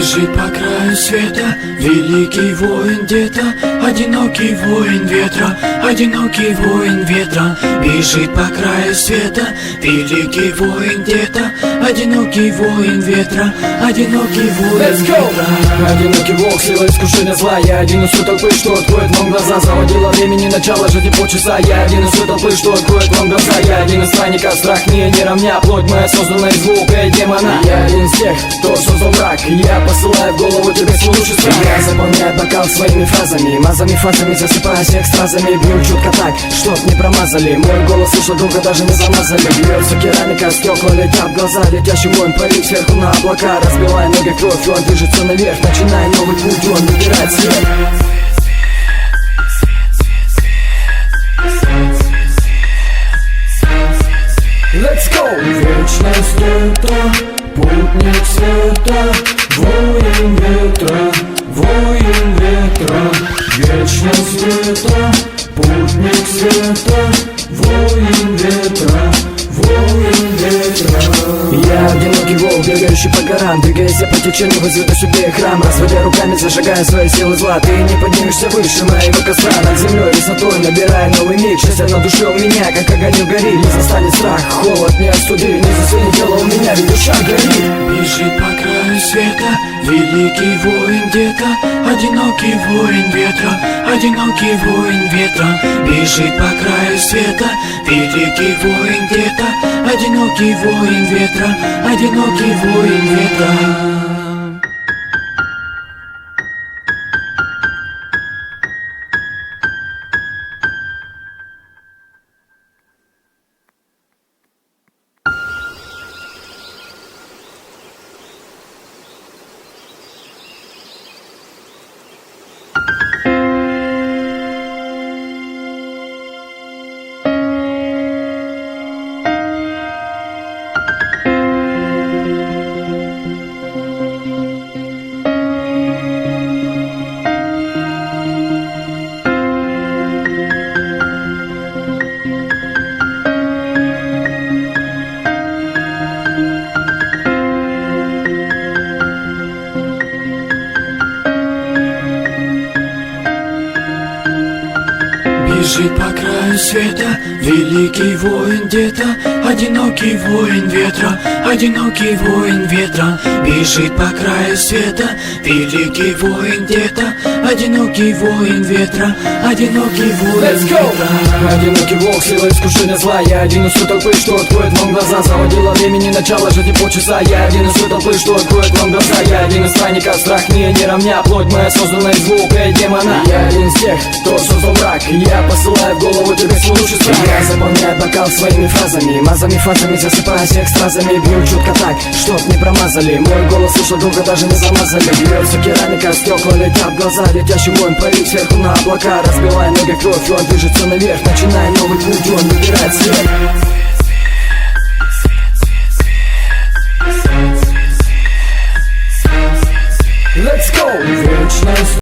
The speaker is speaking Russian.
Бежит по краю света великий воин где-то, одинокий воин ветра, одинокий воин ветра. Бежит по краю света великий воин где-то, одинокий воин ветра, одинокий воин ветра. Одинокий волк, сила искушения зла. Я один из той толпы, что откроет вам глаза. Заводила времени, начало жизни полчаса. Я один из той толпы, что откроет вам глаза. Я один из странников, страх мне не равня. Плоть моя создана из звука и демона. Я один из тех, кто создал враг. Я посылаю в голову тебе свой лучший страх. Я заполняю бокал своими фразами, мазами, фазами, засыпая всех стразами. Бью чутко так, чтоб не промазали. Мой голос слышал долго, даже не замазали. Бьется керамика, стекла летят в глаза. Летящий воин парит сверху на облака. Разбивая ноги кровь, он движется наверх. Начиная новый путь, он выбирает свет. Let's go! Вечность это путник света, воин ветра, воин ветра. Вечность это путник света, воин ветра, воин ветра. Я одинокий волк, бегающий по горам. Двигаясь по течению, возведу себе храм. Разводя руками, зажигая свои силы зла. Ты не поднимешься выше моего костра. Над землей высотой, набирая новый миг. Счастье на душе у меня, как огонь горит. Не застанет страх, холод не остудит. Не засунет тело у меня, ведь душа горит. Бежит по краю света великий воин где-то, одинокий воин ветра, одинокий воин ветра. Бежит по краю света великий воин где-то, одинокий воин ветра, одинокий воин ветра. Бежит по краю света великий воин где-то, одинокий воин ветра, одинокий воин ветра. Бежит по краю света великий воин где-то, одинокий воин ветра, одинокий воин ветра. Одинокий волк, сила искушения зла. Я один из той толпы, что откроет вам глаза. Заводила времени, начало жизни полчаса. Я один из той толпы, что откроет вам глаза. Я один из странников, страх мне не равня. Плоть моя создана из звука и демона. Я один из тех, кто создал враг. Я посылаю в голову тебе свой лучший страх. Я заполняю бокал своими фразами, мазами, фазами, засыпая всех стразами. Бью чутко так, чтоб не промазали. Мой голос слышал долго, даже не замазали. Бьется керамика, стекла летят в глаза. Летящий воин парит сверху на облака. Разбивая ноги кровь, он движется наверх. Начиная новый путь, он выбирает свет. Let's go! Вечность